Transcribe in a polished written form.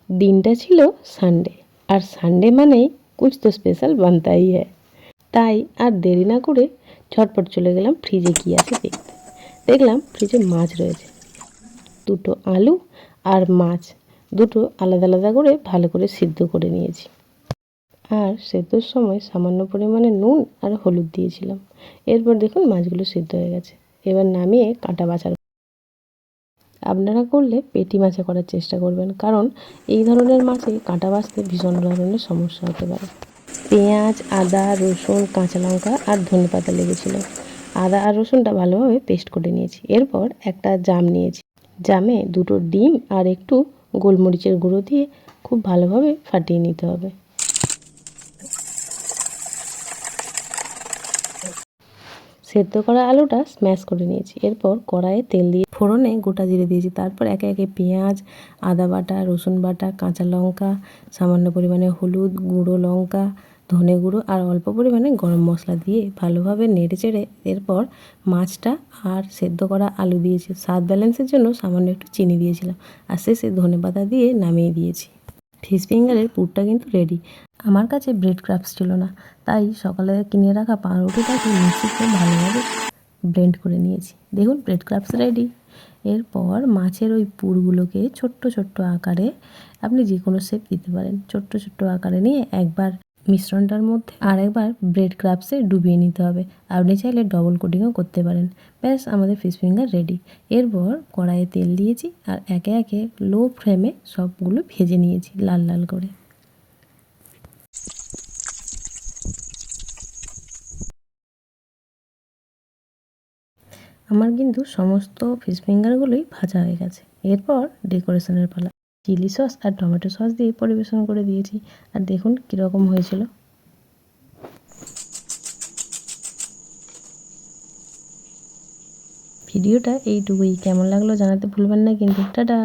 দিনটা ছিল সানডে, আর সানডে মানেই কুছ তো স্পেশাল বানতাই হ্যায়। তাই আর দেরি না করে ঝটপট চলে গেলাম ফ্রিজে কী আছে দেখতে। দেখলাম ফ্রিজে মাছ রয়েছে, দুটো আলু আর মাছ দুটো আলাদা আলাদা করে ভালো করে সিদ্ধ করে নিয়েছি। আর সেদ্ধর সময় সামান্য পরিমাণে নুন আর হলুদ দিয়েছিলাম। এরপর দেখুন মাছগুলো সিদ্ধ হয়ে গেছে। এবার নামিয়ে কাঁটা বাছার। আপনারা করলে পেটি মাছে করার চেষ্টা করবেন, কারণ এই ধরনের মাছে কাঁটা বাছতে ভীষণ ধরনের সমস্যা হতে পারে। পেঁয়াজ, আদা, রসুন, কাঁচা লঙ্কা আর ধনেপাতা লেগেছিল। আদা আর রসুনটা ভালোভাবে পেস্ট করে নিয়েছি। এরপর একটা জাম নিয়েছি, জামে দুটো ডিম আর একটু গোলমরিচের গুঁড়ো দিয়ে খুব ভালোভাবে ফাটিয়ে নিতে হবে। সেদ্ধ করা আলুটা স্ম্যাশ করে নিয়েছি। এরপর কড়াইয়ে তেল দিয়ে ফোড়নে গোটা জিরে দিয়েছি। তারপর একে একে পেঁয়াজ, আদা বাটা, রসুন বাটা, কাঁচা লঙ্কা, সামান্য পরিমাণে হলুদ, গুঁড়ো লঙ্কা, ধনে গুঁড়ো আর অল্প পরিমাণে গরম মশলা দিয়ে ভালোভাবে নেড়ে চেড়ে এরপর মাছটা আর সেদ্ধ করা আলু দিয়েছি। স্বাদ ব্যালেন্সের জন্য সামান্য একটু চিনি দিয়েছিলাম, আর শেষে ধনেপাতা দিয়ে নামিয়ে দিয়েছি। ফিশ ফিঙ্গারের পুরটা কিন্তু রেডি। আমার কাছে ব্রেড ক্রাম্বস ছিল না, তাই সকালে কিনে রাখা পাউরুটিটাকে মিক্সিতে ভালোভাবে ব্লেন্ড করে নিয়েছি। দেখুন ব্রেড ক্রাম্বস রেডি। এরপর মাছের ওই পুরগুলোকে ছোট্ট ছোট্ট আকারে আপনি যে কোনো শেপ দিতে পারেন। ছোট্ট ছোট্ট আকারে নিয়ে একবার মিশ্রণটার মধ্যে আর একবার ব্রেড ক্রাম্বসে ডুবিয়ে নিতে হবে। আপনি চাইলে ডবল কোটিংও করতে পারেন। ব্যাস, আমাদের ফিশ ফিঙ্গার রেডি। এরপর কড়াইয়ে তেল দিয়েছি আর একে একে লো ফ্লেমে সবগুলো ভেজে নিয়েছি লাল লাল করে। আমার কিন্তু সমস্ত ফিশ ফিঙ্গারগুলোই ভাজা হয়ে গেছে। এরপর ডেকোরেশনের পালা। চিলি সস আর টমেটো সস দিয়ে পরিবেশন করে দিয়েছি। আর দেখুন কীরকম হয়েছিল। ভিডিওটা এইটুকুই। কেমন লাগলো জানাতে ভুলবেন না কিন্তু। টাটা।